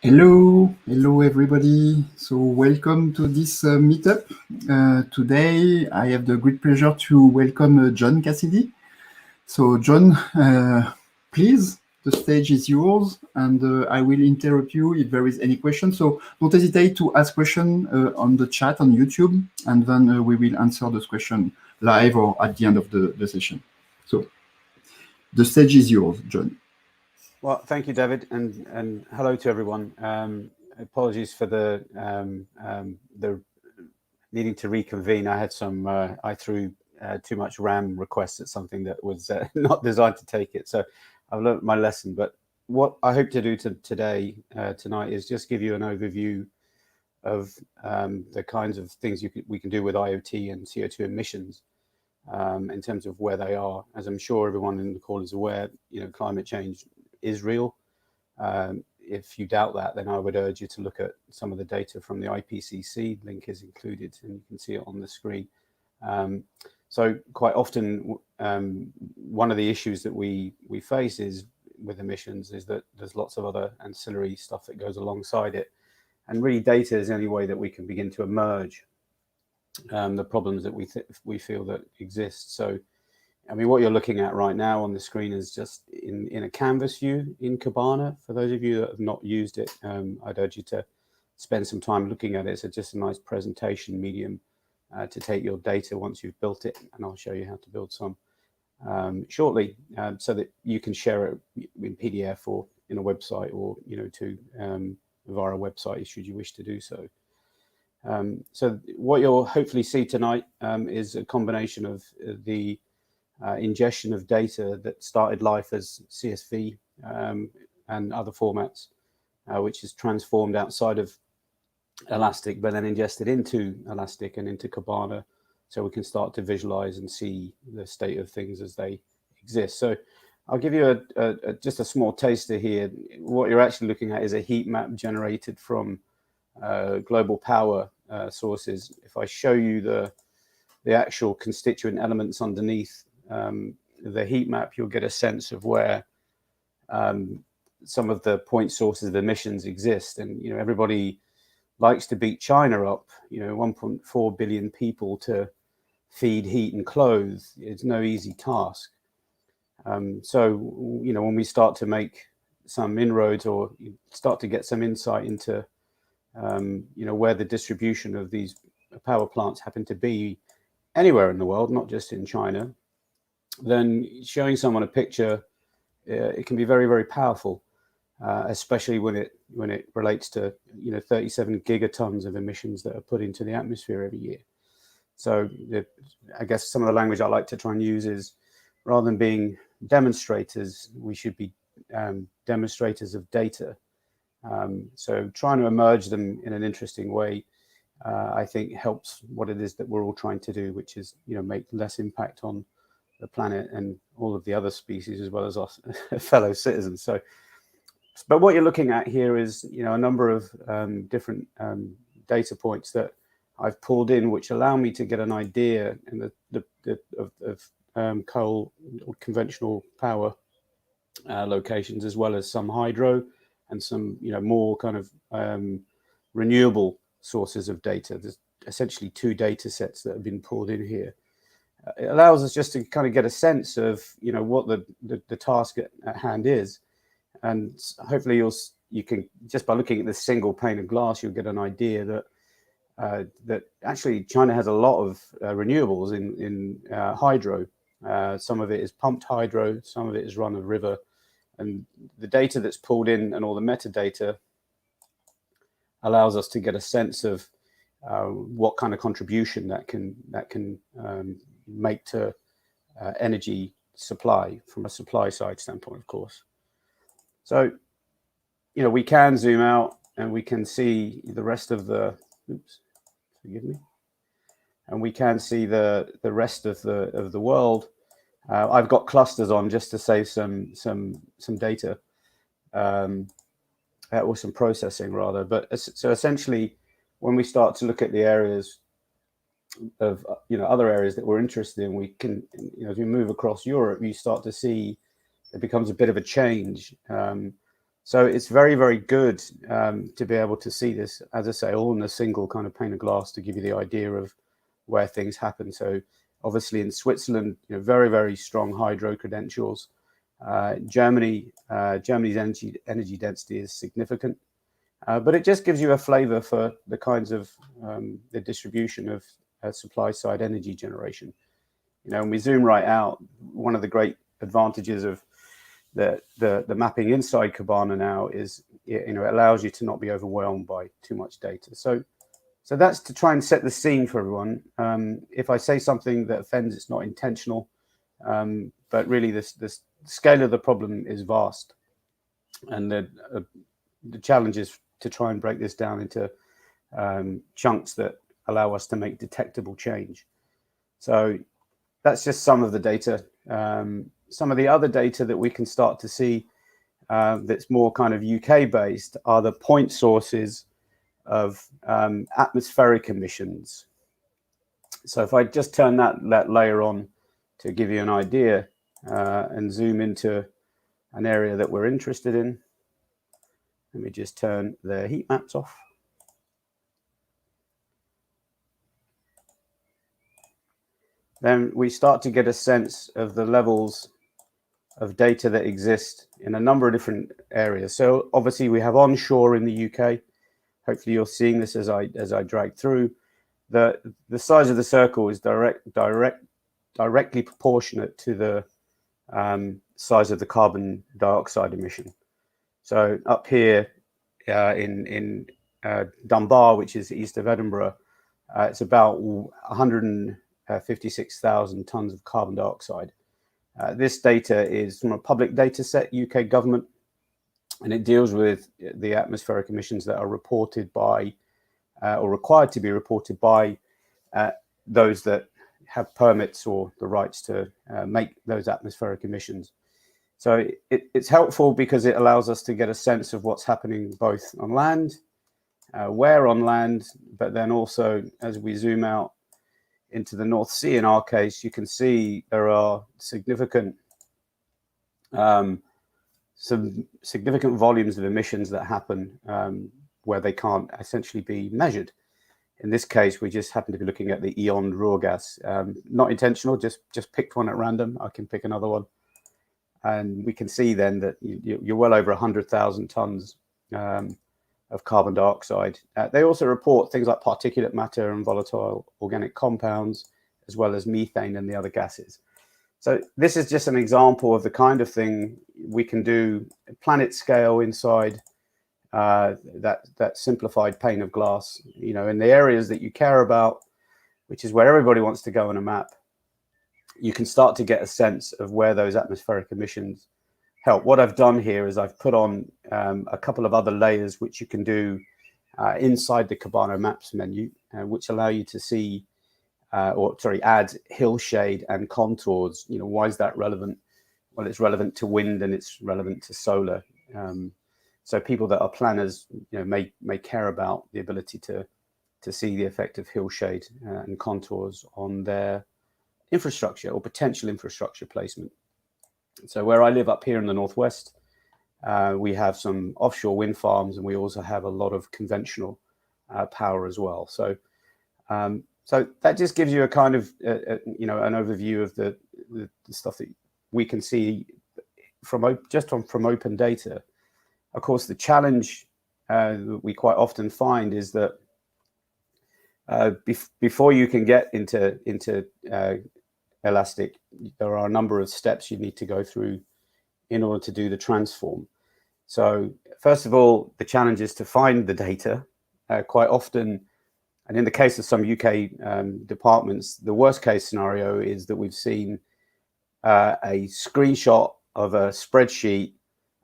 Hello everybody. So welcome to this meetup. Today I have the great pleasure to welcome John Cassidy. So John, please, the stage is yours, and I will interrupt you if there is any question. So don't hesitate to ask question on the chat on YouTube, and then we will answer those questions live or at the end of the session. So the stage is yours, John. Well, thank you, David, and hello to everyone. Apologies for the needing to reconvene. I had some I threw too much RAM requests at something that was not designed to take it. So I've learned my lesson. But what I hope to do tonight is just give you an overview of the kinds of things we can do with IoT and CO2 emissions. In terms of where they are. As I'm sure everyone in the call is aware, climate change is real. If you doubt that, then I would urge you to look at some of the data from the IPCC. Link is included, and you can see it on the screen. So quite often, one of the issues that we face is with emissions is that there's lots of other ancillary stuff that goes alongside it, and really data is the only way that we can begin to emerge the problems that we feel that exist. So, I mean, what you're looking at right now on the screen is just in a canvas view in Kibana. For those of you that have not used it, I'd urge you to spend some time looking at it. It's just a nice presentation medium to take your data once you've built it, and I'll show you how to build some shortly, so that you can share it in PDF or in a website, or via a website should you wish to do so. So what you'll hopefully see tonight is a combination of the ingestion of data that started life as CSV and other formats, which is transformed outside of Elastic, but then ingested into Elastic and into Kibana, so we can start to visualize and see the state of things as they exist. So I'll give you just a small taster here. What you're actually looking at is a heat map generated from global power sources. If I show you the actual constituent elements underneath the heat map, you'll get a sense of where some of the point sources of emissions exist. And everybody likes to beat China up. 1.4 billion people to feed, heat, and clothe. It's no easy task. So when we start to make some inroads or start to get some insight into where the distribution of these power plants happen to be anywhere in the world, not just in China, then showing someone a picture, it can be very, very powerful, especially when it relates to 37 gigatons of emissions that are put into the atmosphere every year. So I guess some of the language I like to try and use is, rather than being demonstrators, we should be demonstrators of data. So trying to emerge them in an interesting way, I think helps what it is that we're all trying to do, which is make less impact on the planet and all of the other species as well as us fellow citizens. So, but what you're looking at here is a number of different data points that I've pulled in, which allow me to get an idea in of coal or conventional power locations, as well as some hydro and some more kind of renewable sources of data. There's essentially two data sets that have been pulled in here. It allows us just to kind of get a sense of what the task at hand is, and hopefully you can, just by looking at this single pane of glass, you'll get an idea that actually China has a lot of renewables in hydro. Some of it is pumped hydro, some of it is run of river, and the data that's pulled in and all the metadata allows us to get a sense of what kind of contribution that can make to energy supply from a supply side standpoint, of course. So, we can zoom out and we can see the rest of the, forgive me, and we can see the rest of the world. I've got clusters on just to save some data, or some processing rather. But so essentially, when we start to look at the areas of other areas that we're interested in, we can as we move across Europe, you start to see it becomes a bit of a change. So it's very, very good to be able to see this, as I say, all in a single kind of pane of glass to give you the idea of where things happen. So obviously in Switzerland, very, very strong hydro credentials. Germany's energy density is significant, but it just gives you a flavor for the kinds of the distribution of supply side energy generation. When we zoom right out, one of the great advantages of the mapping inside Kibana now is it allows you to not be overwhelmed by too much data. So that's to try and set the scene for everyone. If I say something that offends, it's not intentional, but really the scale of the problem is vast, and the challenge is to try and break this down into chunks that allow us to make detectable change. So that's just some of the data. Some of the other data that we can start to see that's more kind of UK based are the point sources of atmospheric emissions. So if I just turn that layer on to give you an idea and zoom into an area that we're interested in, let me just turn the heat maps off. Then we start to get a sense of the levels of data that exist in a number of different areas. So obviously we have onshore in the UK. Hopefully you're seeing this as I drag through. The size of the circle is directly proportionate to the size of the carbon dioxide emission. So up here in Dunbar, which is east of Edinburgh, it's about 156,000 tons of carbon dioxide. This data is from a public data set, UK government, and it deals with the atmospheric emissions that are reported by or required to be reported by those that have permits or the rights to make those atmospheric emissions. So it's helpful because it allows us to get a sense of what's happening both on land, where on land, but then also as we zoom out into the North Sea, in our case, you can see there are significant some significant volumes of emissions that happen where they can't essentially be measured. In this case, we just happen to be looking at the Eon raw gas. Not intentional, just picked one at random. I can pick another one. And we can see then that you're well over 100,000 tons of carbon dioxide. They also report things like particulate matter and volatile organic compounds, as well as methane and the other gases. So this is just an example of the kind of thing we can do at planet scale inside that simplified pane of glass, in the areas that you care about, which is where everybody wants to go on a map. You can start to get a sense of where those atmospheric emissions help. What I've done here is I've put on a couple of other layers which you can do inside the Kibana Maps menu, which allow you to see, add hill shade and contours. Why is that relevant? Well, it's relevant to wind and it's relevant to solar. So people that are planners, may care about the ability to see the effect of hill shade and contours on their infrastructure or potential infrastructure placement. So where I live up here in the northwest, we have some offshore wind farms, and we also have a lot of conventional power as well. So so that just gives you a kind of an overview of the stuff that we can see from open data. Of course, the challenge that we quite often find is that before you can get into Elastic, there are a number of steps you need to go through in order to do the transform. So first of all, the challenge is to find the data. Quite often, and in the case of some UK departments, the worst case scenario is that we've seen a screenshot of a spreadsheet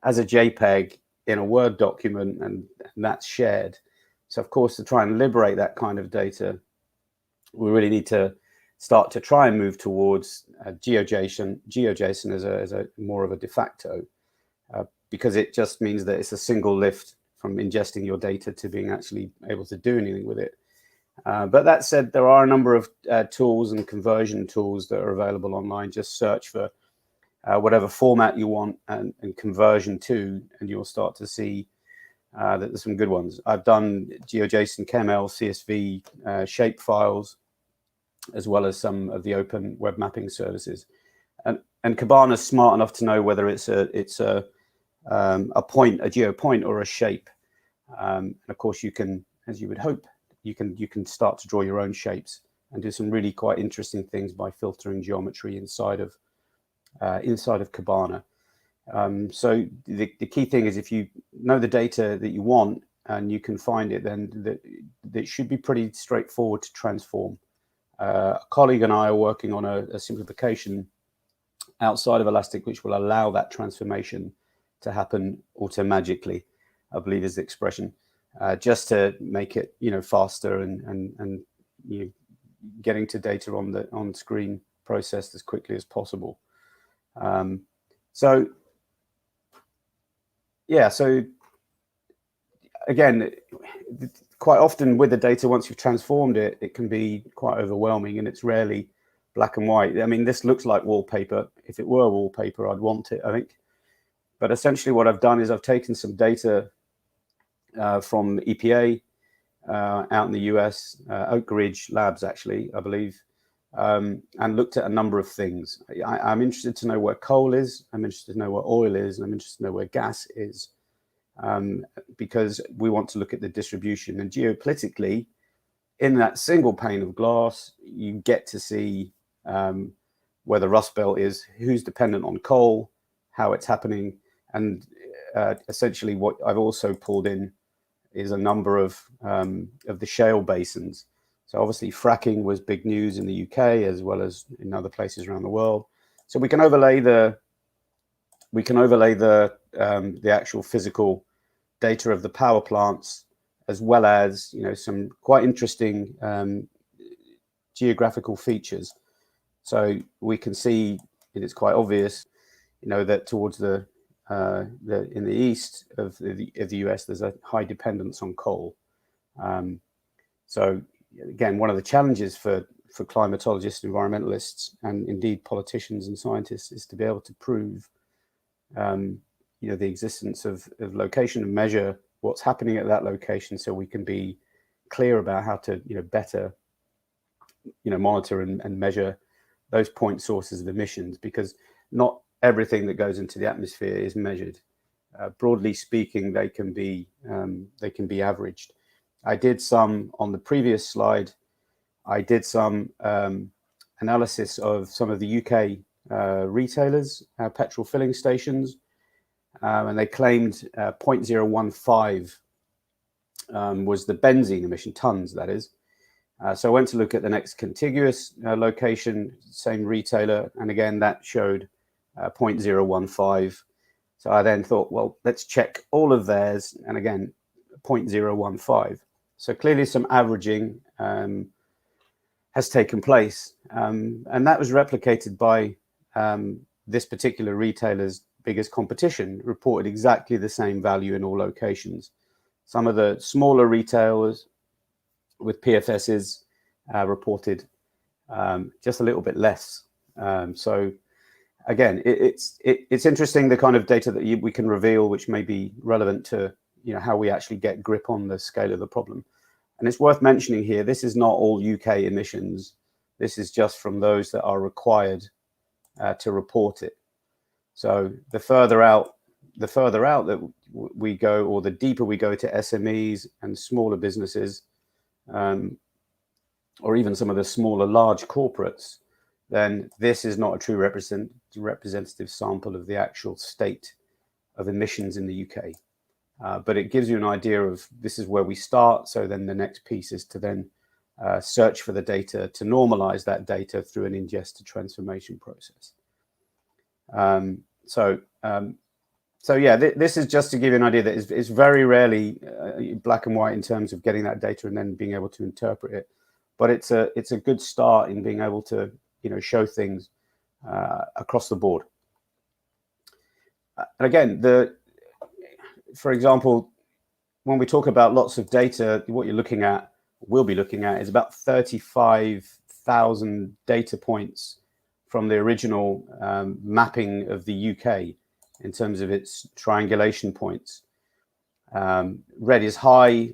as a JPEG in a Word document, and that's shared. So of course, to try and liberate that kind of data, we really need to start to try and move towards GeoJSON as a more of a de facto, because it just means that it's a single lift from ingesting your data to being actually able to do anything with it. But that said, there are a number of tools and conversion tools that are available online. Just search for whatever format you want and conversion to, and you'll start to see that there's some good ones. I've done GeoJSON, KML, CSV, shape files, as well as some of the open web mapping services. And Kibana's smart enough to know whether it's a point, a geo point, or a shape. And of course, you can, as you would hope, you can start to draw your own shapes and do some really quite interesting things by filtering geometry inside of Kibana. So the key thing is, if you know the data that you want and you can find it, then it should be pretty straightforward to transform. A colleague and I are working on a simplification outside of Elastic, which will allow that transformation to happen automagically, I believe is the expression, just to make it, faster and getting to data on screen processed as quickly as possible. So again, quite often with the data, once you've transformed it, it can be quite overwhelming, and it's rarely black and white. I mean, this looks like wallpaper. If it were wallpaper, I'd want it, I think. But essentially what I've done is I've taken some data from EPA out in the US, Oak Ridge Labs, actually, I believe, and looked at a number of things. I'm interested to know where coal is. I'm interested to know where oil is. And I'm interested to know where gas is, because we want to look at the distribution. And geopolitically, in that single pane of glass, you get to see where the Rust Belt is, who's dependent on coal, how it's happening. And essentially what I've also pulled in is a number of the shale basins. So obviously fracking was big news in the UK as well as in other places around the world. So we can overlay the actual physical data of the power plants, as well as some quite interesting geographical features. So we can see, it's quite obvious, that towards in the east of the US, there's a high dependence on coal. So again, one of the challenges for climatologists, environmentalists, and indeed politicians and scientists is to be able to prove, the existence of location and measure what's happening at that location, so we can be clear about how to, better, monitor and measure those point sources of emissions, because not everything that goes into the atmosphere is measured. Broadly speaking, they can be averaged. I did some on the previous slide. I did some analysis of some of the UK retailers, petrol filling stations, and they claimed 0.015 was the benzene emission, tons, that is. So I went to look at the next contiguous location, same retailer, and again that showed 0.015. So I then thought, well, let's check all of theirs, and again 0.015. So clearly some averaging has taken place, and that was replicated by this particular retailer's biggest competition, reported exactly the same value in all locations. Some of the smaller retailers with PFSs reported just a little bit less. So again, it's interesting, the kind of data that we can reveal, which may be relevant to how we actually get grip on the scale of the problem. And it's worth mentioning here, this is not all UK emissions. This is just from those that are required to report it. So the further out that we go, or the deeper we go to SMEs and smaller businesses, or even some of the smaller large corporates, then this is not a true representative sample of the actual state of emissions in the UK. But it gives you an idea of this is where we start. So then the next piece is to then search for the data, to normalize that data through an ingest to transformation process. So yeah, this is just to give you an idea that it's very rarely black and white in terms of getting that data and then being able to interpret it. But it's a good start in being able to show things across the board. And again, for example, when we talk about lots of data, what you're looking at, we'll be looking at, is about 35,000 data points from the original mapping of the UK in terms of its triangulation points. Red is high,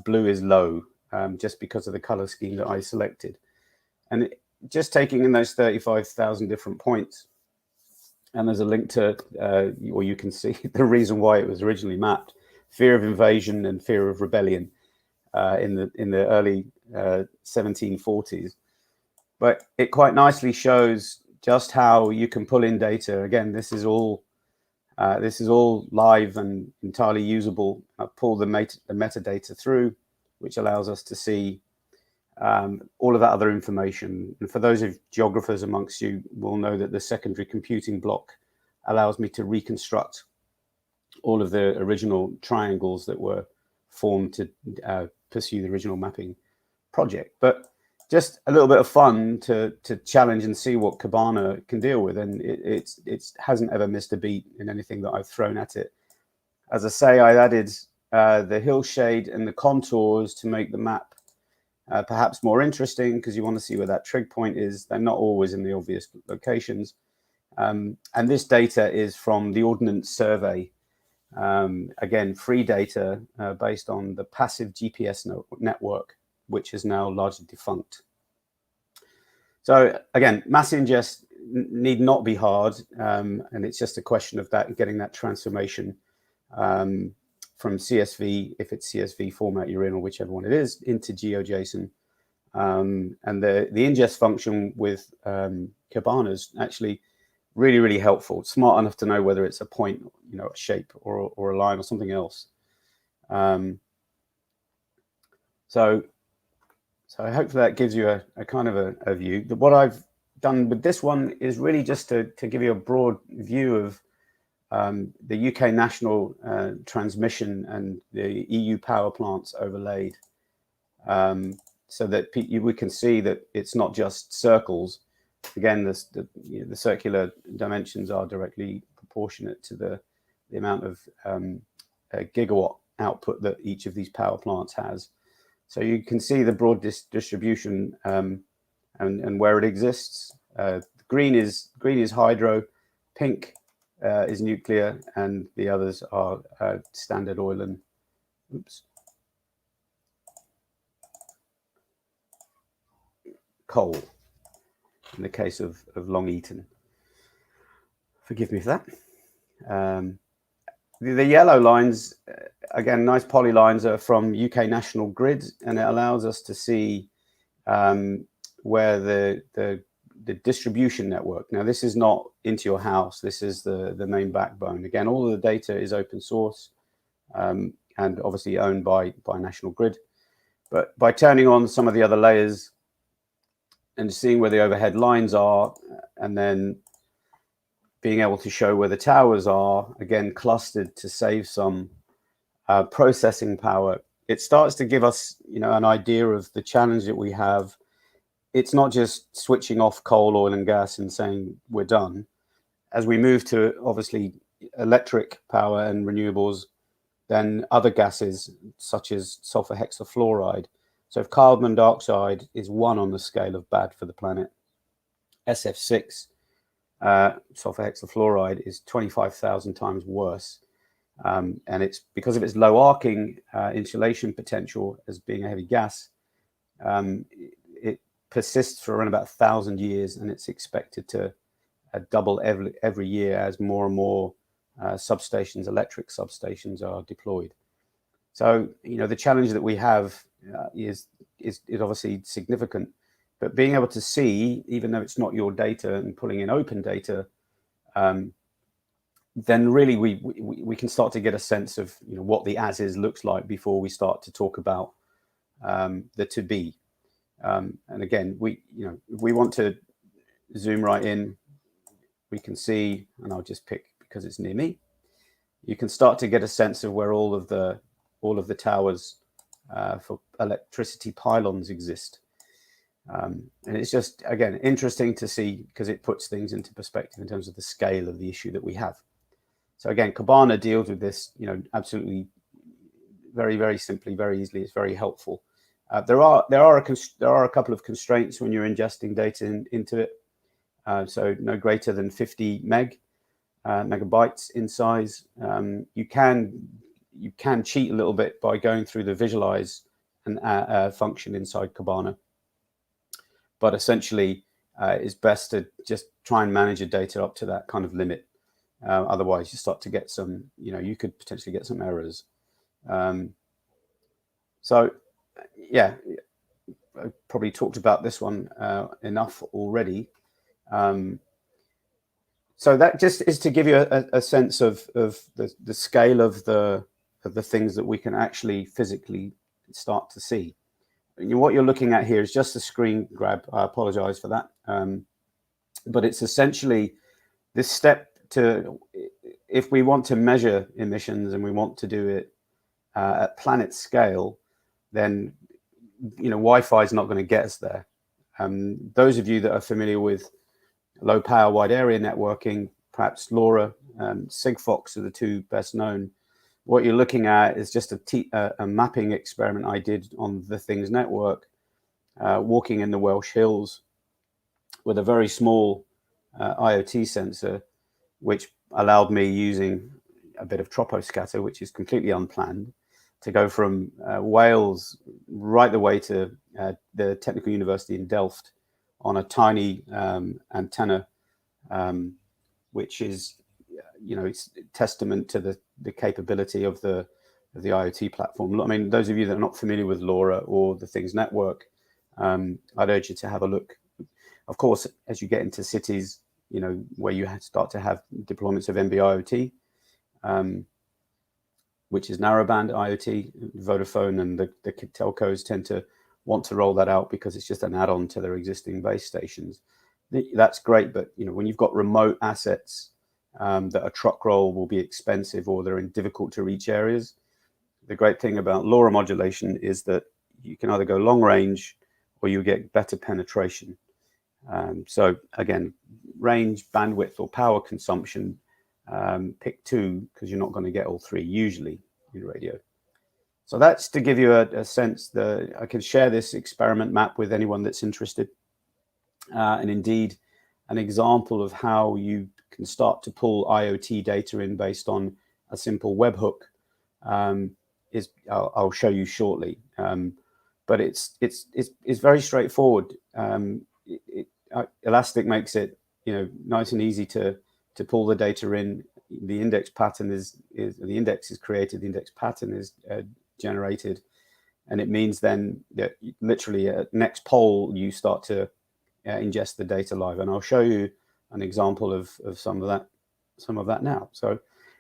blue is low, just because of the color scheme that I selected. And just taking in those 35,000 different points, and there's a link to, or you can see the reason why it was originally mapped: fear of invasion and fear of rebellion in the early 1740s. But it quite nicely shows just how you can pull in data. Again, this is all live and entirely usable. I pull the metadata through, which allows us to see all of that other information. And for those of geographers amongst you will know that the secondary computing block allows me to reconstruct all of the original triangles that were formed to pursue the original mapping project. But just a little bit of fun to challenge and see what Kibana can deal with. And it hasn't ever missed a beat in anything that I've thrown at it. As I say, I added the hill shade and the contours to make the map perhaps more interesting, because you want to see where that trig point is. They're not always in the obvious locations. And this data is from the Ordnance Survey. Again, free data based on the passive GPS network, which is now largely defunct. So again, mass ingest need not be hard, and it's just a question of that, getting that transformation from CSV, if it's CSV format you're in, or whichever one it is, into GeoJSON. And the ingest function with Kibana is actually really, really helpful. It's smart enough to know whether it's a point, a shape, or a line, or something else. So hopefully that gives you a kind of a view. What I've done with this one is really just to give you a broad view of the UK national transmission and the EU power plants overlaid, so that we can see that it's not just circles. Again, the circular dimensions are directly proportionate to the amount of gigawatt output that each of these power plants has. So you can see the broad distribution and where it exists. Green is hydro, pink is nuclear, and the others are standard oil and coal, in the case of Long Eaton. Forgive me for that. The yellow lines, again, nice polylines, are from UK National Grid, and it allows us to see where the distribution network. Now, this is not into your house. This is the main backbone. Again, all of the data is open source and obviously owned by National Grid. But by turning on some of the other layers and seeing where the overhead lines are, and then being able to show where the towers are, again, clustered to save some processing power, it starts to give us, an idea of the challenge that we have. It's not just switching off coal, oil, and gas and saying we're done. As we move to, obviously, electric power and renewables, then other gases, such as sulfur hexafluoride. So if carbon dioxide is 1 on the scale of bad for the planet, SF6, sulfur hexafluoride, is 25,000 times worse. And it's because of its low arcing insulation potential as being a heavy gas. It persists for around about 1,000 years, and it's expected to double every year as more and more substations, electric substations, are deployed. So, the challenge that we have is obviously significant. But being able to see, even though it's not your data, and pulling in open data, then really we can start to get a sense of what the as is looks like before we start to talk about the to be. And again, if we want to zoom right in, we can see, and I'll just pick because it's near me. You can start to get a sense of where all of the towers for electricity pylons exist. And it's just, again, interesting to see, because it puts things into perspective in terms of the scale of the issue that we have. So again, Kibana deals with this, absolutely very, very simply, very easily. It's very helpful. There are a couple of constraints when you're ingesting data into it. so no greater than 50 megabytes in size. You can cheat a little bit by going through the visualize and function inside Kibana, but essentially it's best to just try and manage your data up to that kind of limit. Otherwise, you start to get some, you could potentially get some errors. So, yeah, I probably talked about this one enough already. So that just is to give you a sense of the scale of the things that we can actually physically start to see. What you're looking at here is just a screen grab. I apologize for that. But it's essentially this step to, if we want to measure emissions and we want to do it at planet scale, then Wi-Fi is not going to get us there. Those of you that are familiar with low power wide area networking, perhaps LoRa, Sigfox are the two best known. What you're looking at is just a mapping experiment I did on the Things network, walking in the Welsh Hills with a very small IoT sensor, which allowed me, using a bit of troposcatter, which is completely unplanned, to go from Wales right the way to the Technical University in Delft on a tiny antenna, which is, it's testament to the capability of the IoT platform. I mean, those of you that are not familiar with LoRa or the Things network, I'd urge you to have a look. Of course, as you get into cities, where you start to have deployments of NB-IoT, which is narrowband IoT, Vodafone and the telcos tend to want to roll that out because it's just an add-on to their existing base stations. That's great, but when you've got remote assets that a truck roll will be expensive or they're in difficult to reach areas, the great thing about LoRa modulation is that you can either go long range or you get better penetration. So again, range, bandwidth, or power consumption, pick two, because you're not going to get all three usually in radio. So that's to give you a sense that I can share this experiment map with anyone that's interested. And indeed, an example of how you can start to pull IoT data in based on a simple webhook is I'll show you shortly. But it's very straightforward. Elastic makes it nice and easy to pull the data in. The index pattern is the index is created. The index pattern is generated, and it means then that literally at next poll you start to ingest the data live. And I'll show you an example of some of that now. So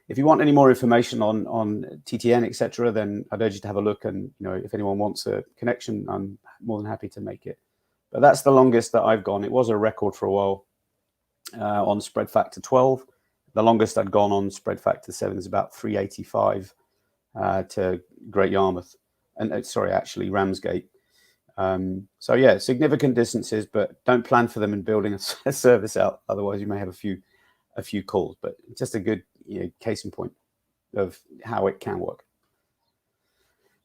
if you want any more information on TTN, etc., then I'd urge you to have a look. And if anyone wants a connection, I'm more than happy to make it. But that's the longest that I've gone. It was a record for a while on spread factor 12. The longest I'd gone on spread factor 7 is about 385 to Great Yarmouth, and sorry, actually Ramsgate. So yeah, significant distances, but don't plan for them in building a service out. Otherwise, you may have a few calls. But just a good case in point of how it can work.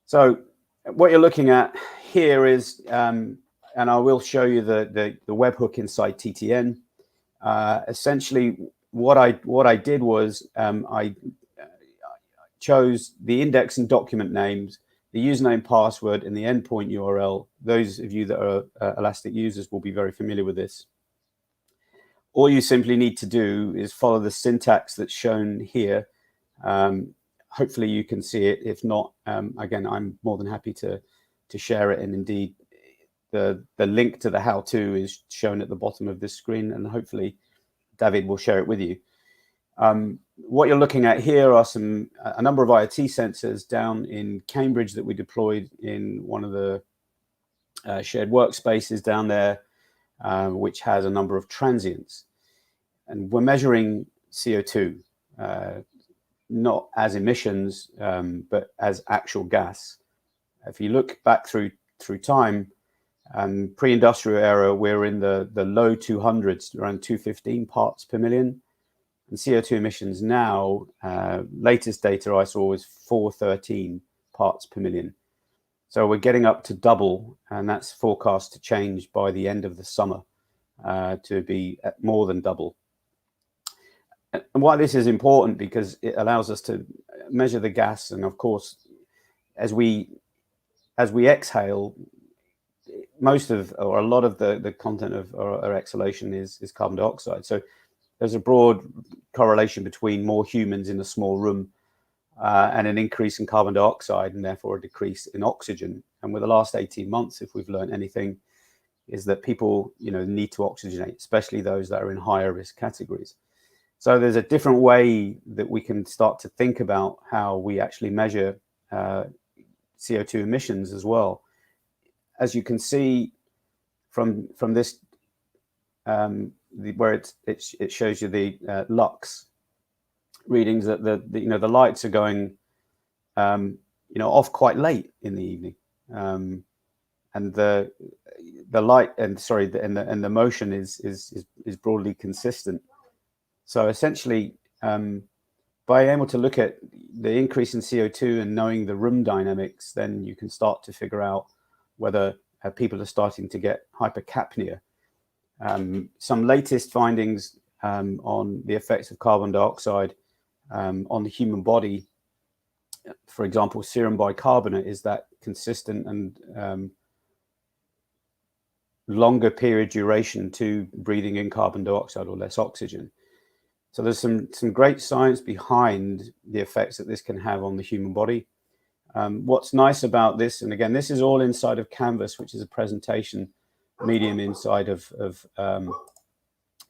So what you're looking at here is, and I will show you the webhook inside TTN. Essentially, what I did was I chose the index and document names, the username, password, and the endpoint URL. Those of you that are Elastic users will be very familiar with this. All you simply need to do is follow the syntax that's shown here. Hopefully you can see it. If not, again, I'm more than happy to share it. And indeed, the link to the how-to is shown at the bottom of this screen, and hopefully David will share it with you. What you're looking at here are a number of IoT sensors down in Cambridge that we deployed in one of the shared workspaces down there, which has a number of transients. And we're measuring CO2, not as emissions, but as actual gas. If you look back through time, pre-industrial era, we're in the low 200s, around 215 parts per million. And CO2 emissions now, latest data I saw was 413 parts per million. So we're getting up to double, and that's forecast to change by the end of the summer. to be at more than double. And why this is important, because it allows us to measure the gas, and of course, as we exhale, most of, or a lot of the content of our exhalation is carbon dioxide. So there's a broad correlation between more humans in a small room and an increase in carbon dioxide, and therefore a decrease in oxygen. And with the last 18 months, if we've learned anything, is that people, need to oxygenate, especially those that are in higher risk categories. So there's a different way that we can start to think about how we actually measure CO2 emissions as well. As you can see from this, where it shows you the lux readings, that the lights are going off quite late in the evening, and the light and the motion is broadly consistent. So essentially, by able to look at the increase in CO2 and knowing the room dynamics, then you can start to figure out whether people are starting to get hypercapnia. Some latest findings on the effects of carbon dioxide on the human body, for example, serum bicarbonate, is that consistent and longer period duration to breathing in carbon dioxide or less oxygen. So there's some great science behind the effects that this can have on the human body. What's nice about this, and again, this is all inside of Canvas, which is a presentation medium inside of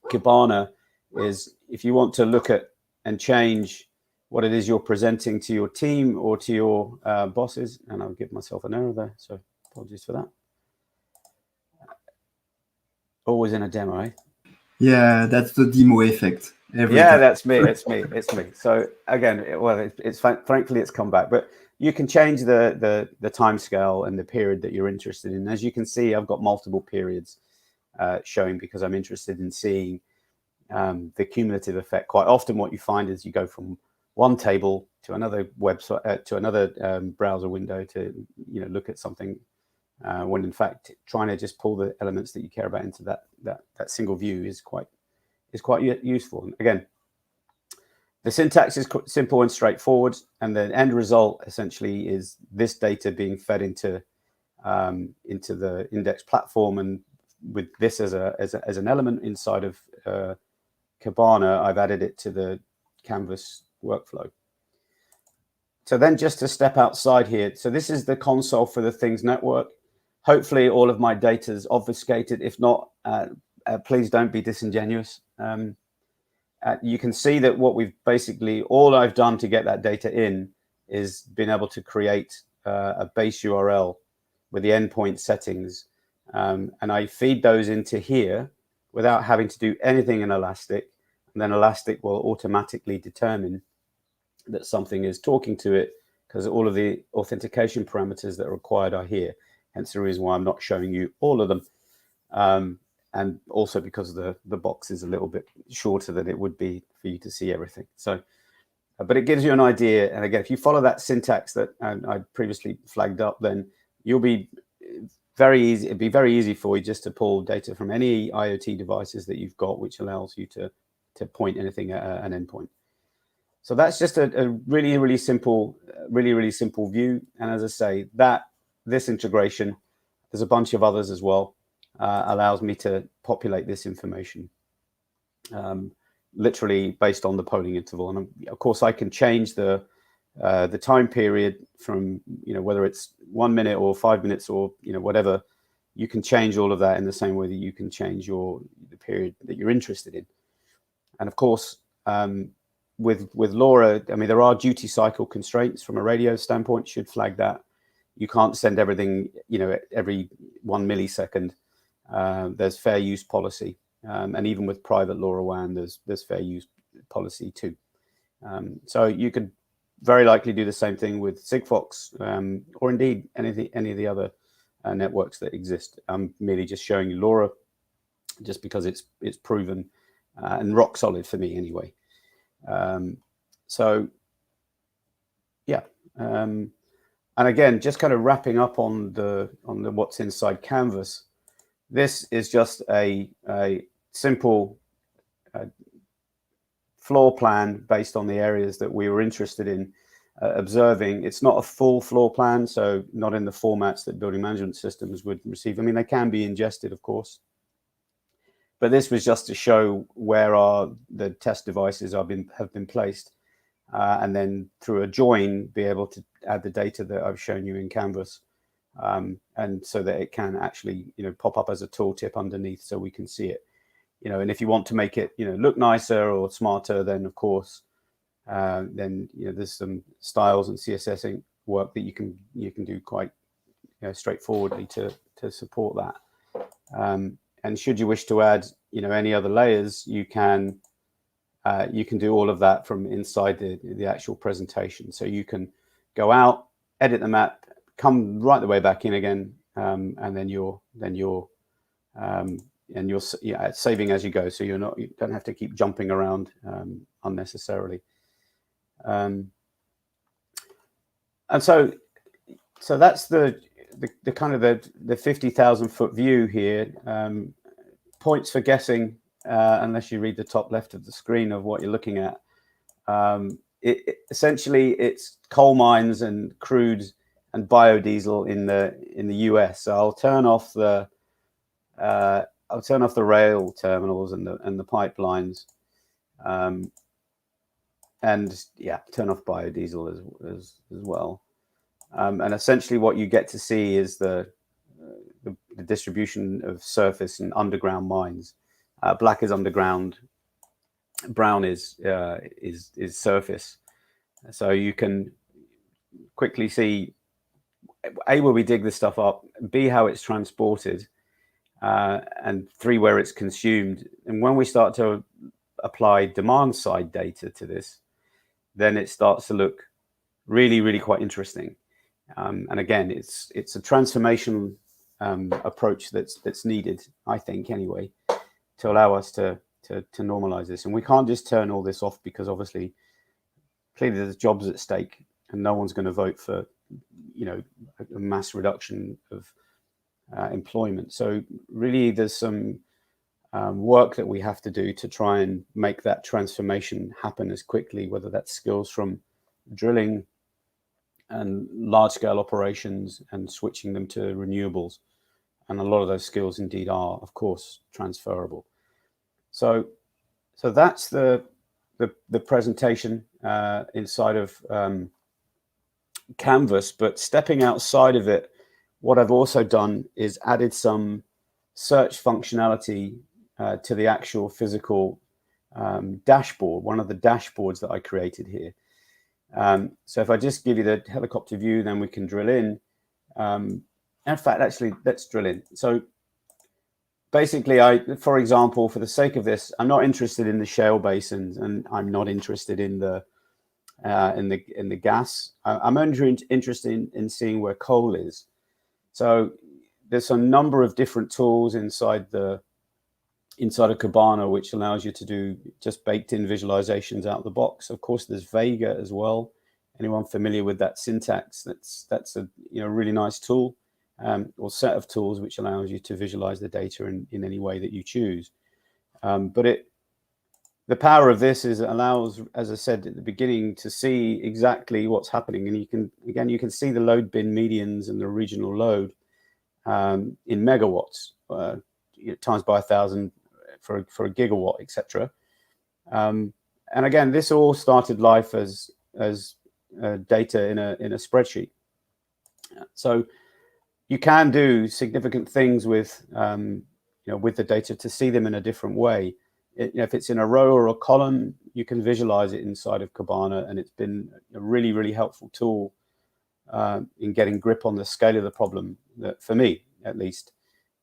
Kibana, is if you want to look at and change what it is you're presenting to your team or to your bosses, and I'll give myself an error there, so apologies for that. Always in a demo, eh? Yeah, that's the demo effect. Yeah, that's me. It's me. So again, it's frankly, it's come back, but you can change the time scale and the period that you're interested in. As you can see, I've got multiple periods showing, because I'm interested in seeing the cumulative effect. Quite often what you find is you go from one table to another website, to another browser window to look at something, when in fact trying to just pull the elements that you care about into that single view is quite useful. And again, the syntax is simple and straightforward, and the end result essentially is this data being fed into the index platform. And with this as an element inside of Kibana, I've added it to the Canvas workflow. So then, just to step outside here, so this is the console for the Things Network. Hopefully all of my data is obfuscated. If not, please don't be disingenuous. You can see that what we've basically, all I've done to get that data in is been able to create a base URL with the endpoint settings. And I feed those into here without having to do anything in Elastic. And then Elastic will automatically determine that something is talking to it, because all of the authentication parameters that are required are here. Hence the reason why I'm not showing you all of them. And also because the box is a little bit shorter than it would be for you to see everything. So, but it gives you an idea. And again, if you follow that syntax that I previously flagged up, then you'll be very easy. It'd be very easy for you just to pull data from any IoT devices that you've got, which allows you to point anything at an endpoint. So that's just a really simple view. And as I say, this integration, there's a bunch of others as well, allows me to populate this information literally based on the polling interval. And of course, I can change the time period from whether it's 1 minute or 5 minutes or whatever. You can change all of that in the same way that you can change the period that you're interested in. And of course, with LoRa, I mean, there are duty cycle constraints from a radio standpoint. Should flag that. You can't send everything, every 1 millisecond. There's fair use policy, and even with private LoRaWAN, there's fair use policy too. So you could very likely do the same thing with Sigfox, or indeed any of the other networks that exist. I'm merely just showing you LoRa, just because it's proven and rock solid for me anyway. So yeah. And again, just kind of wrapping up on the what's inside Canvas. This is just a simple floor plan based on the areas that we were interested in observing. It's not a full floor plan, so not in the formats that building management systems would receive. I mean, they can be ingested, of course, but this was just to show where the test devices have been placed, and then through a join be able to add the data that I've shown you in Canvas, and so that it can actually pop up as a tooltip underneath so we can see it. And if you want to make it look nicer or smarter, then of course then there's some styles and CSS work that you can do quite straightforwardly to support that. And should you wish to add any other layers, you can do all of that from inside the actual presentation. So you can go out, edit the map, come right the way back in again, and then you're saving as you go, so you don't have to keep jumping around unnecessarily. And so that's the kind of the 50,000 foot view here. Points for guessing, unless you read the top left of the screen of what you're looking at. Essentially, it's coal mines and crude and biodiesel in the US. So I'll turn off the rail terminals and the pipelines, and yeah, turn off biodiesel as well. And essentially, what you get to see is the distribution of surface and underground mines. Black is underground, brown is surface. So you can quickly see A, where we dig this stuff up, B, how it's transported, and 3, where it's consumed. And when we start to apply demand side data to this, then it starts to look really, really quite interesting. And again, it's a transformation approach that's needed, I think, anyway, to allow us to normalize this. And we can't just turn all this off, because obviously, clearly there's jobs at stake, and no one's going to vote for a mass reduction of employment. So really, there's some work that we have to do to try and make that transformation happen as quickly, whether that's skills from drilling and large-scale operations and switching them to renewables. And a lot of those skills indeed are, of course, transferable. So that's the presentation inside of Canvas. But stepping outside of it, what I've also done is added some search functionality to the actual physical dashboard, one of the dashboards that I created here. So if I just give you the helicopter view, then we can drill in. In fact, actually, let's drill in. So basically, for example, for the sake of this, I'm not interested in the shale basins, and I'm not interested in the gas. I'm only interested in seeing where coal is. So there's a number of different tools inside of Kibana, which allows you to do just baked-in visualizations out of the box. Of course, there's Vega as well. Anyone familiar with that syntax? That's a really nice tool, or set of tools which allows you to visualize the data in any way that you choose. But the power of this is it allows, as I said at the beginning, to see exactly what's happening, and you can see the load bin medians and the regional load in megawatts, times by 1,000 for a gigawatt, etc. And again, this all started life as data in a spreadsheet. So you can do significant things with with the data to see them in a different way. If it's in a row or a column, you can visualize it inside of Kibana, and it's been a really, really helpful tool in getting grip on the scale of the problem, for me at least.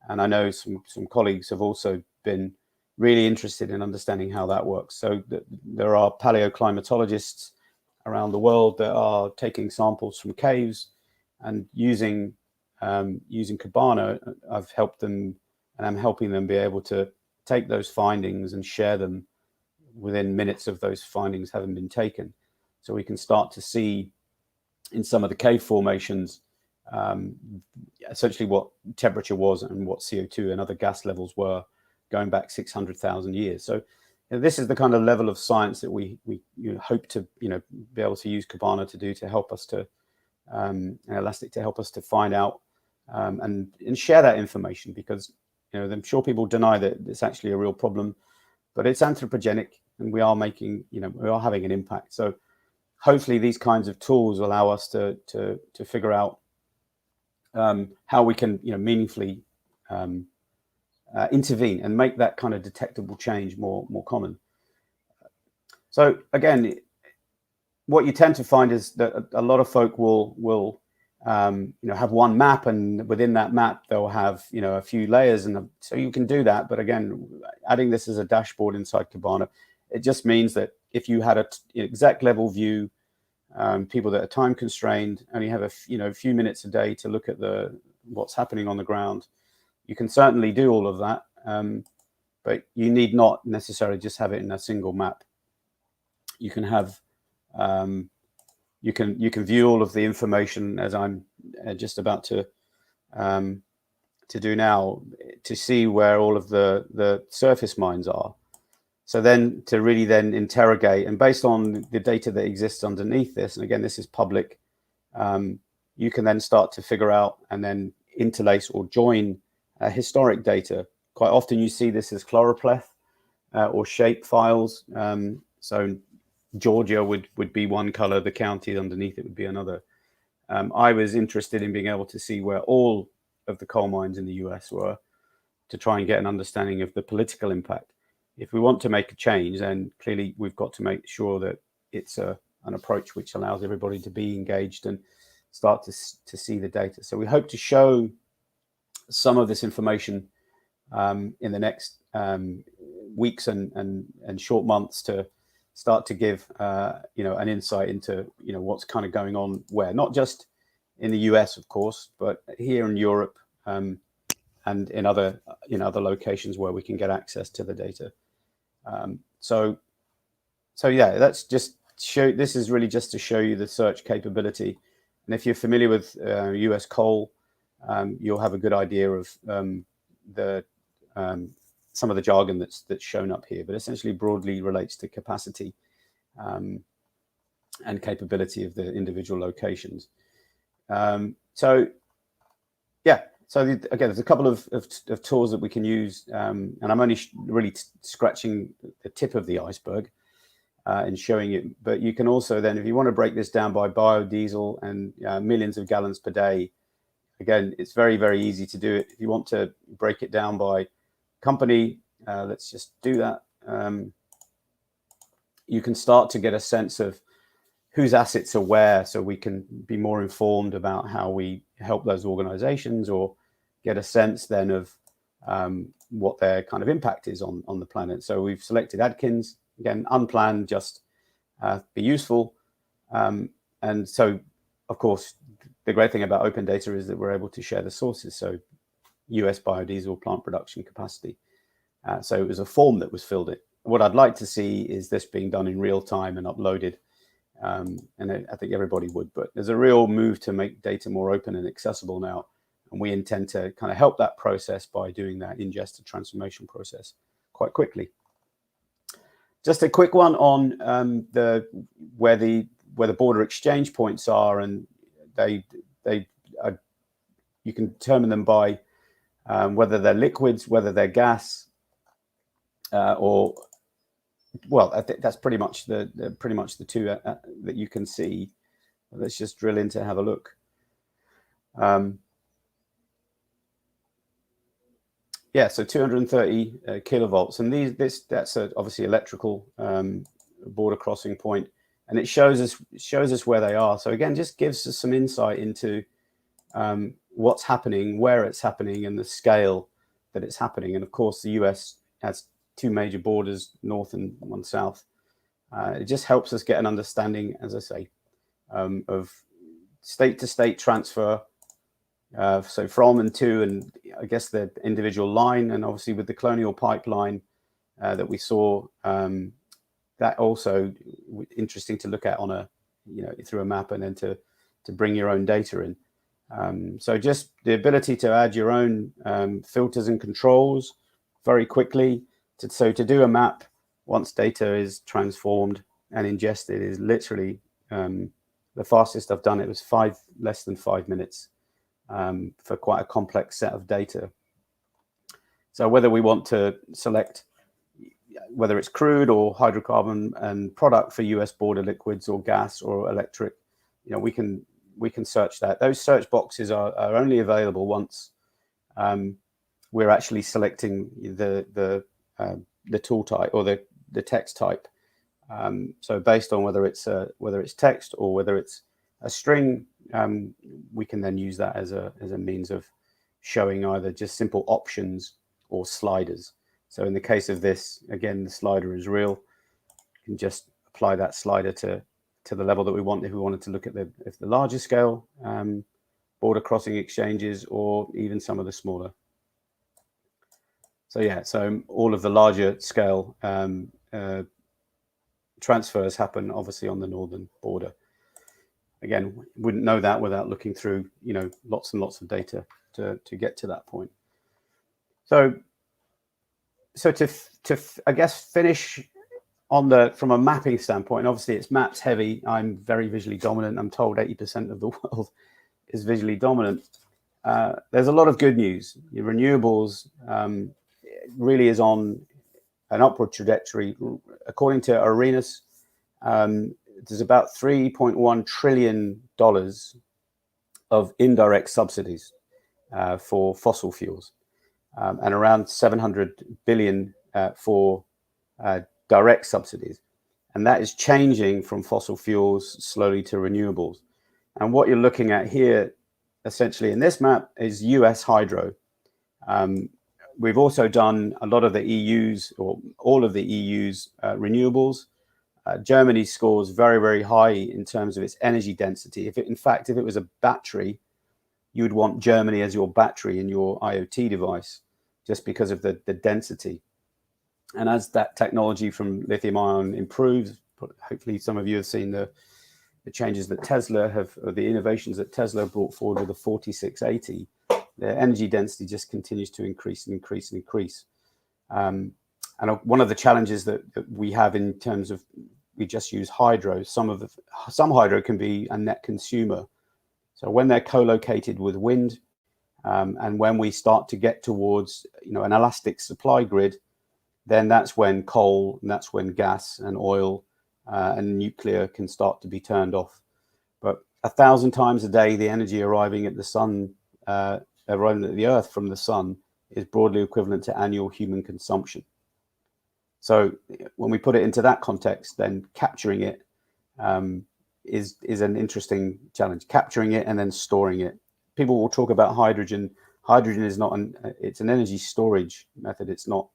And I know some colleagues have also been really interested in understanding how that works. So there are paleoclimatologists around the world that are taking samples from caves and using Kibana. I've helped them, and I'm helping them be able to take those findings and share them within minutes of those findings having been taken. So we can start to see in some of the cave formations essentially what temperature was and what CO2 and other gas levels were going back 600,000 years. So this is the kind of level of science that we hope to be able to use Kibana to do, to help us to and Elastic to help us to find out and share that information, because I'm sure people deny that it's actually a real problem, but it's anthropogenic and we are making we are having an impact. So hopefully these kinds of tools allow us to figure out how we can meaningfully intervene and make that kind of detectable change more common. So again, what you tend to find is that a lot of folk will have one map, and within that map they'll have a few layers, and so you can do that. But again, adding this as a dashboard inside Kibana, it just means that if you had an exact level view, people that are time constrained only have a few minutes a day to look at what's happening on the ground, you can certainly do all of that, but you need not necessarily just have it in a single map. You can have you can view all of the information, as I'm just about to do now, to see where all of the surface mines are. So then to really then interrogate, and based on the data that exists underneath this, and again, this is public, you can then start to figure out and then interlace or join historic data. Quite often you see this as choropleth or shape files. So Georgia would be one color, the county underneath it would be another. I was interested in being able to see where all of the coal mines in the US were, to try and get an understanding of the political impact. If we want to make a change, then clearly we've got to make sure that it's an approach which allows everybody to be engaged and start to see the data. So we hope to show some of this information in the next weeks and short months, to start to give an insight into what's kind of going on where, not just in the US, of course, but here in Europe and in other locations where we can get access to the data. So yeah, that's just show. This is really just to show you the search capability, and if you're familiar with US coal, you'll have a good idea of some of the jargon that's shown up here, but essentially broadly relates to capacity and capability of the individual locations. So yeah, so again, there's a couple of tools that we can use, and I'm only really scratching the tip of the iceberg in showing it. But you can also then, if you want to break this down by biodiesel and millions of gallons per day, again, it's very, very easy to do it. If you want to break it down by company, let's just do that. You can start to get a sense of whose assets are where, so we can be more informed about how we help those organizations, or get a sense then of what their kind of impact is on the planet. So we've selected Adkins, again, unplanned, just be useful. And so, of course, the great thing about open data is that we're able to share the sources. So US biodiesel plant production capacity. So it was a form that was filled in. What I'd like to see is this being done in real time and uploaded. And I think everybody would, but there's a real move to make data more open and accessible now. And we intend to kind of help that process by doing that ingest and transformation process quite quickly. Just a quick one on where the border exchange points are, and you can determine them by whether they're liquids, whether they're gas, or, well, I think that's pretty much the two that you can see. Let's just drill in to have a look. Yeah, so 230 kilovolts, and that's obviously electrical border crossing point, and it shows us where they are. So again, just gives us some insight into what's happening, where it's happening, and the scale that it's happening. And of course, the US has two major borders, north and one south. It just helps us get an understanding, as I say, of state-to-state transfer. So from and to, and I guess the individual line, and obviously with the colonial pipeline that we saw, that also interesting to look at on a, through a map, and then to bring your own data in. So just the ability to add your own filters and controls very quickly. So to do a map, once data is transformed and ingested, is literally the fastest I've done it was less than 5 minutes for quite a complex set of data. So whether we want to select whether it's crude or hydrocarbon and product for US border liquids or gas or electric, we can search that. Those search boxes are only available once we're actually selecting the tool type or the text type. So based on whether it's text or whether it's a string, we can then use that as a means of showing either just simple options or sliders. So in the case of this, again, the slider is real. You can just apply that slider to the level that we want. If we wanted to look at the larger scale border crossing exchanges, or even some of the smaller. So yeah, so all of the larger scale transfers happen obviously on the northern border. Again, wouldn't know that without looking through lots and lots of data to get to that point. So to I guess finish on from a mapping standpoint, obviously it's maps heavy. I'm very visually dominant. I'm told 80% of the world is visually dominant. There's a lot of good news. Renewables really is on an upward trajectory. According to Arenas, there's about $3.1 trillion of indirect subsidies for fossil fuels, and around 700 billion for direct subsidies. And that is changing from fossil fuels slowly to renewables. And what you're looking at here, essentially in this map, is US hydro. We've also done a lot of the EU's, or all of the EU's renewables. Germany scores very, very high in terms of its energy density. In fact, if it was a battery, you would want Germany as your battery in your IoT device, just because of the density. And as that technology from lithium ion improves, hopefully some of you have seen the changes that Tesla have, or the innovations that Tesla brought forward with the 4680. The energy density just continues to increase and increase and increase. And one of the challenges that we have in terms of, we just use hydro. Some hydro can be a net consumer. So when they're co-located with wind, and when we start to get towards an elastic supply grid, then that's when coal, and that's when gas and oil and nuclear can start to be turned off. But 1,000 times a day, the energy arriving at the sun, arriving at the earth from the sun, is broadly equivalent to annual human consumption. So when we put it into that context, then capturing it is an interesting challenge. Capturing it and then storing it. People will talk about hydrogen. Hydrogen is not it's an energy storage method. It's not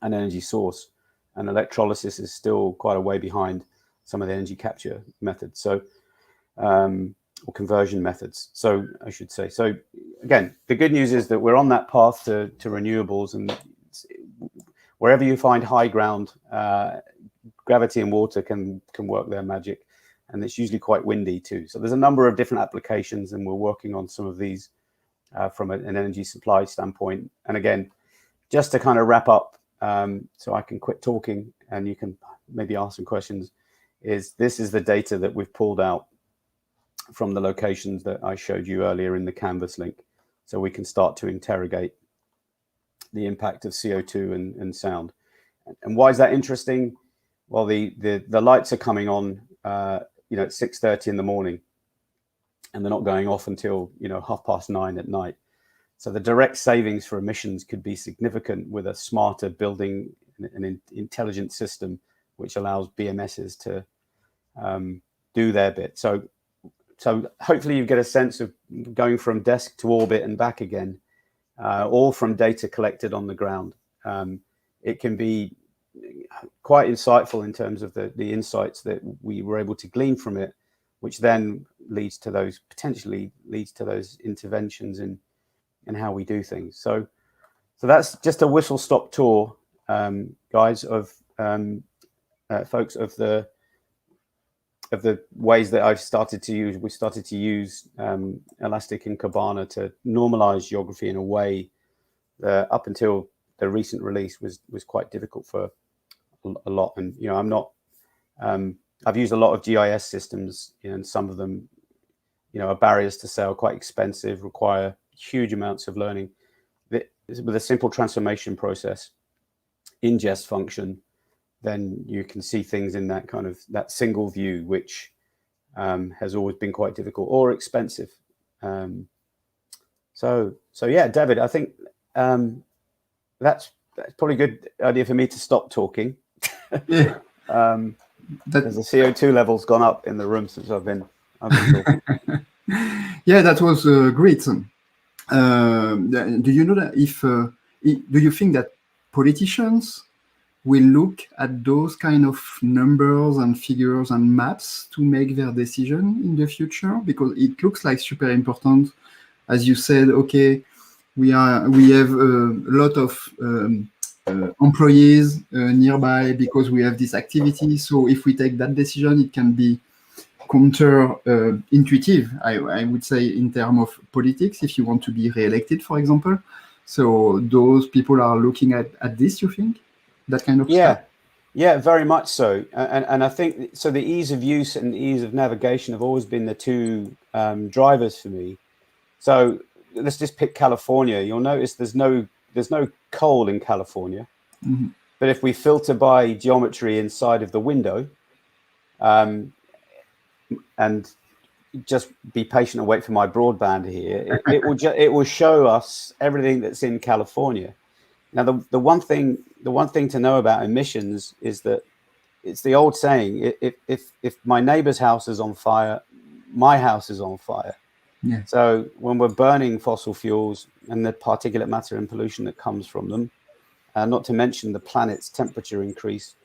an energy source, and electrolysis is still quite a way behind some of the energy capture methods. So, or conversion methods. So I should say. So again, the good news is that we're on that path to renewables, and wherever you find high ground, gravity and water can work their magic, and it's usually quite windy too. So there's a number of different applications, and we're working on some of these from an energy supply standpoint. And again, just to kind of wrap up, so I can quit talking and you can maybe ask some questions, this is the data that we've pulled out from the locations that I showed you earlier in the Canvas link. So we can start to interrogate the impact of CO2 and sound. And why is that interesting? Well, the lights are coming on, at 6:30 in the morning, and they're not going off until 9:30 at night. So the direct savings for emissions could be significant with a smarter building, an intelligent system which allows BMSs to do their bit. So hopefully you get a sense of going from desk to orbit and back again, all from data collected on the ground. It can be quite insightful in terms of the insights that we were able to glean from it, which then potentially leads to those interventions in how we do things. So that's just a whistle-stop tour, guys, of folks of the the ways that we started to use Elastic and Kibana to normalize geography in a way that up until the recent release was quite difficult for a lot. And I'm not I've used a lot of GIS systems, and some of them are barriers to sale, quite expensive, require huge amounts of learning. With a simple transformation process, ingest function, then you can see things in that single view, which has always been quite difficult or expensive. So yeah, David, I think that's probably a good idea for me to stop talking. Yeah. As the CO2 level's gone up in the room since I've been talking. Yeah, that was great. Do you know that do you think that politicians will look at those kind of numbers and figures and maps to make their decision in the future? Because it looks like super important. As you said, okay, we have a lot of employees nearby because we have this activity. So if we take that decision, it can be counter-intuitive, I would say, in terms of politics, if you want to be re-elected, for example. So those people are looking at this, you think? That kind of stuff? Yeah, very much so. And I think, so the ease of use and ease of navigation have always been the two drivers for me. So let's just pick California. You'll notice there's no coal in California. Mm-hmm. But if we filter by geometry inside of the window, and just be patient and wait for my broadband here, it will show us everything that's in California. Now, the one thing to know about emissions is that it's the old saying: if my neighbor's house is on fire, my house is on fire. Yeah. So when we're burning fossil fuels and the particulate matter and pollution that comes from them, not to mention the planet's temperature increase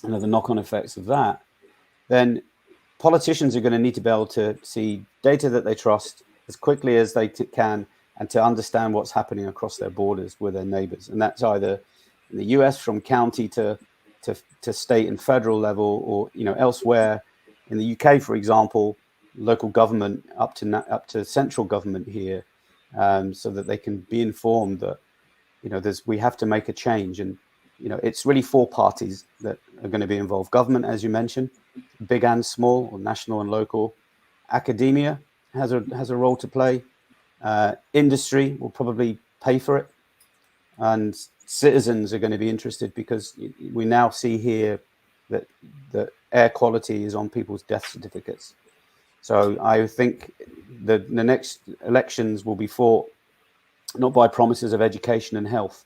and the knock-on effects of that, then politicians are going to need to be able to see data that they trust as quickly as they can, and to understand what's happening across their borders with their neighbors. And that's either in the US from county to state and federal level, or elsewhere in the UK, for example, local government up to central government here, so that they can be informed that we have to make a change. And it's really four parties that are going to be involved: government, as you mentioned, big and small, or national and local. Academia has a role to play. Industry will probably pay for it, and citizens are going to be interested, because we now see here that the air quality is on people's death certificates. So I think the next elections will be fought not by promises of education and health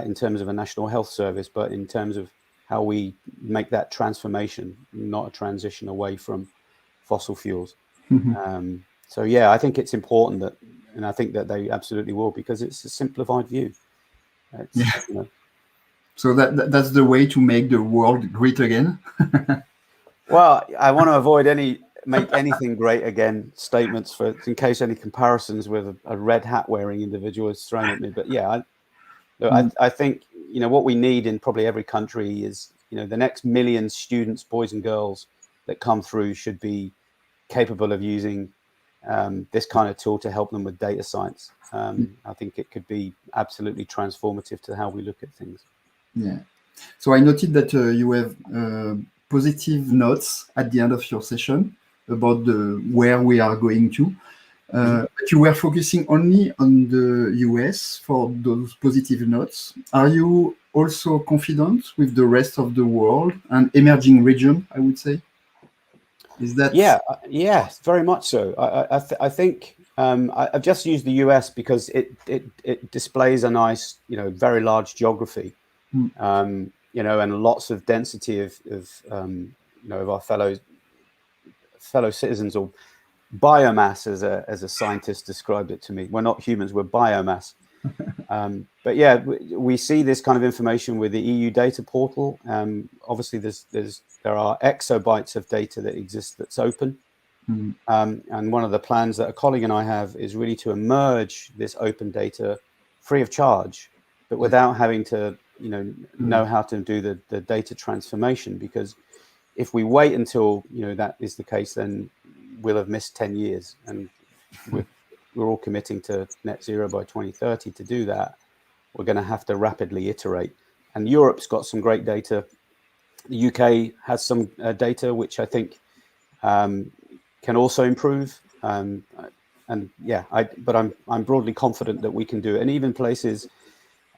in terms of a national health service, but in terms of how we make that transformation, not a transition away from fossil fuels. Mm-hmm. So yeah, I think it's important that, and I think that they absolutely will, because it's a simplified view. So that's the way to make the world great again. Well, I want to avoid make anything great again statements, in case any comparisons with a red hat wearing individual is thrown at me. But yeah, I think what we need in probably every country is the next million students, boys and girls, that come through should be capable of using this kind of tool to help them with data science. I think it could be absolutely transformative to how we look at things. Yeah. So I noted that you have positive notes at the end of your session about where we are going to. But you were focusing only on the US for those positive notes. Are you also confident with the rest of the world and emerging region, I would say? Is that? Yeah, very much so. I think I've just used the US because it displays a nice, very large geography, and lots of density of our fellow citizens, or biomass, as a scientist described it to me. We're not humans, we're biomass. But yeah, we see this kind of information with the EU data portal. Obviously, there are exabytes of data that exist that's open. And one of the plans that a colleague and I have is really to emerge this open data free of charge, but without having to know how to do the data transformation, because if we wait until that is the case, then we'll have missed 10 years, and we're all committing to net zero by 2030. To do that, we're going to have to rapidly iterate. And Europe's got some great data. The UK has some data which I think can also improve. But I'm broadly confident that we can do it. And even places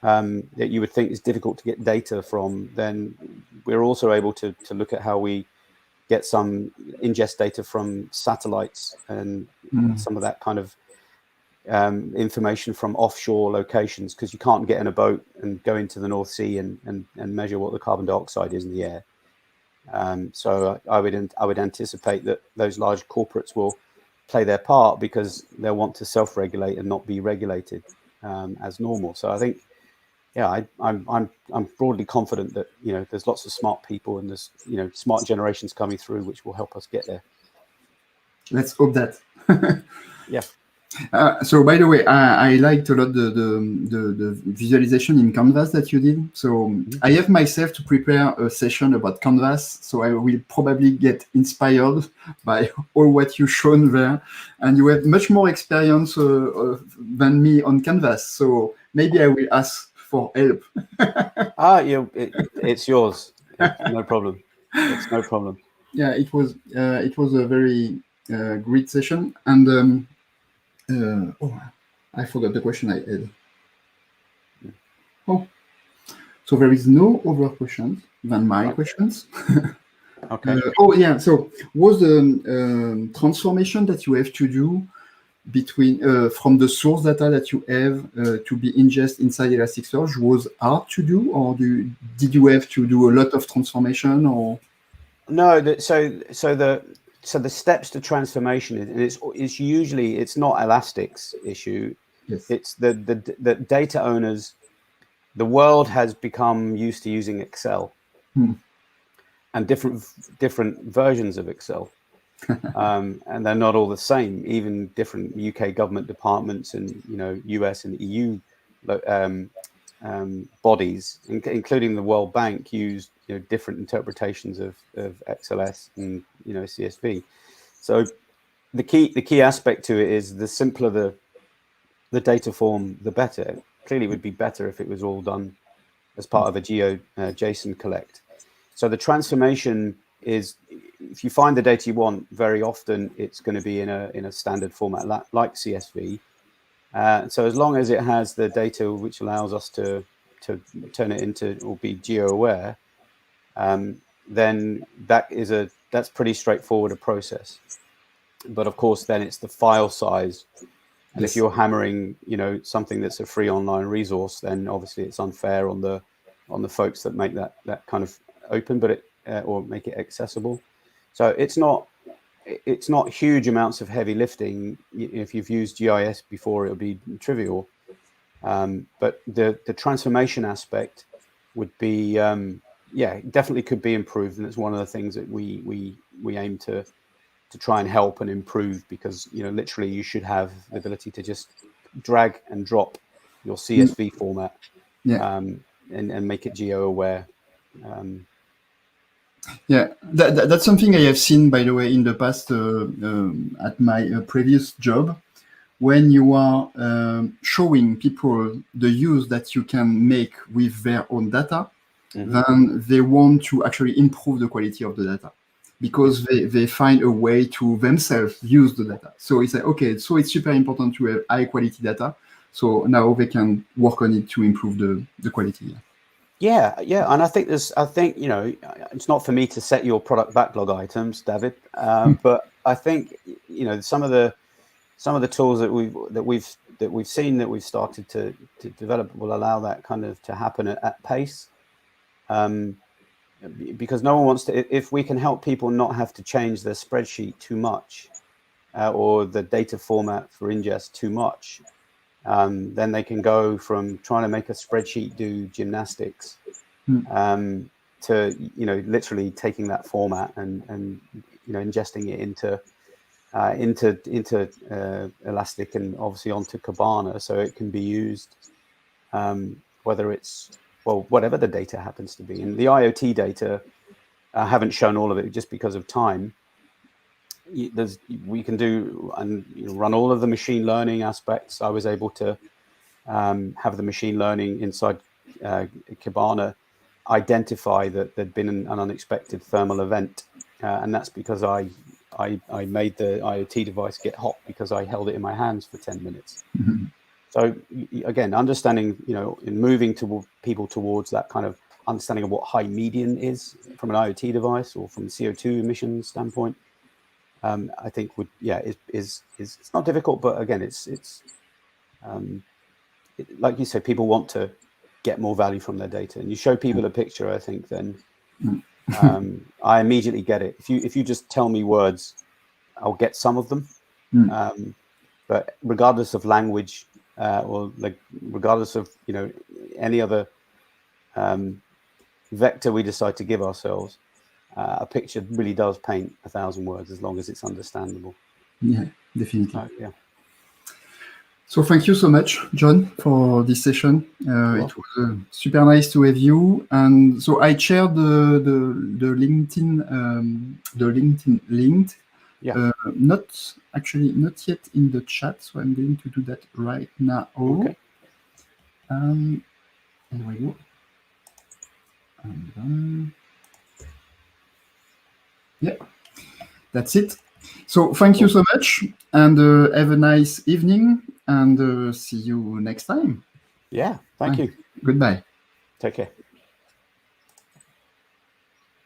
that you would think is difficult to get data from, then we're also able to look at how we get some ingest data from satellites and some of that kind of information from offshore locations, because you can't get in a boat and go into the North Sea and measure what the carbon dioxide is in the air. So I would anticipate that those large corporates will play their part, because they'll want to self-regulate and not be regulated as normal. So I think, I'm broadly confident that there's lots of smart people and there's smart generations coming through which will help us get there. Let's hope that. Yeah. So by the way, I liked a lot the visualization in Canvas that you did. So I have myself to prepare a session about Canvas. So I will probably get inspired by all what you've shown there. And you have much more experience than me on Canvas. So maybe I will ask for help. It's yours. No problem. It's no problem. Yeah, it was a very great session. And I forgot the question I had. Oh, so there is no other questions than my questions. Okay. So was the transformation that you have to do between from the source data that you have to be ingested inside Elasticsearch was hard to do, or did you have to do a lot of transformation? Or no? So the steps to transformation, it's usually, it's not Elastic's issue. Yes. It's the data owners. The world has become used to using Excel and different versions of Excel, and they're not all the same. Even different UK government departments and US and EU bodies, including the World Bank, use different interpretations of XLS and CSV. So the key aspect to it is, the simpler the data form, the better. It clearly would be better if it was all done as part of a JSON collect. So the transformation is, if you find the data you want, very often it's going to be in a standard format like CSV. So as long as it has the data which allows us to turn it into, or be geo-aware, then that's pretty straightforward a process. But of course, then it's the file size, and if you're hammering something that's a free online resource, then obviously it's unfair on the folks that make that kind of open, but or make it accessible. So it's not huge amounts of heavy lifting. If you've used GIS before, it'll be trivial. But the transformation aspect would be, definitely could be improved, and it's one of the things that we aim to try and help and improve, because literally you should have the ability to just drag and drop your CSV format, and make it geo-aware. That's something I have seen, by the way, in the past at my previous job. When you are showing people the use that you can make with their own data, then they want to actually improve the quality of the data, because they find a way to themselves use the data. So it's like, okay, so it's super important to have high quality data. So now they can work on it to improve the quality. Yeah, and I think it's not for me to set your product backlog items, David, but I think some of the tools that we've seen that we've started to develop will allow that kind of to happen at pace, because no one wants to. If we can help people not have to change their spreadsheet too much, or the data format for ingest too much, then they can go from trying to make a spreadsheet do gymnastics to literally taking that format and ingesting it into Elastic, and obviously onto Kibana, so it can be used whether it's whatever the data happens to be. And the IoT data I haven't shown all of it just because of time. We can do and run all of the machine learning aspects. I was able to have the machine learning inside Kibana identify that there'd been an unexpected thermal event, and that's because I made the IoT device get hot because I held it in my hands for 10 minutes. Mm-hmm. So again, understanding, in moving people towards that kind of understanding of what high median is from an IoT device or from a CO2 emissions standpoint, I think is it's not difficult, but again, it's like you said, people want to get more value from their data, and you show people a picture, I think, then I immediately get it. If you just tell me words, I'll get some of them, but regardless of language or regardless of any other vector we decide to give ourselves, a picture really does paint 1,000 words as long as it's understandable. Yeah, definitely. Yeah. So thank you so much, John, for this session. It was super nice to have you. And so I shared the LinkedIn link. Yeah. Not yet in the chat, so I'm going to do that right now. Okay. There we go. And yeah, that's it. So thank you so much, and have a nice evening, and see you next time. Yeah, thank you. Goodbye. Take care.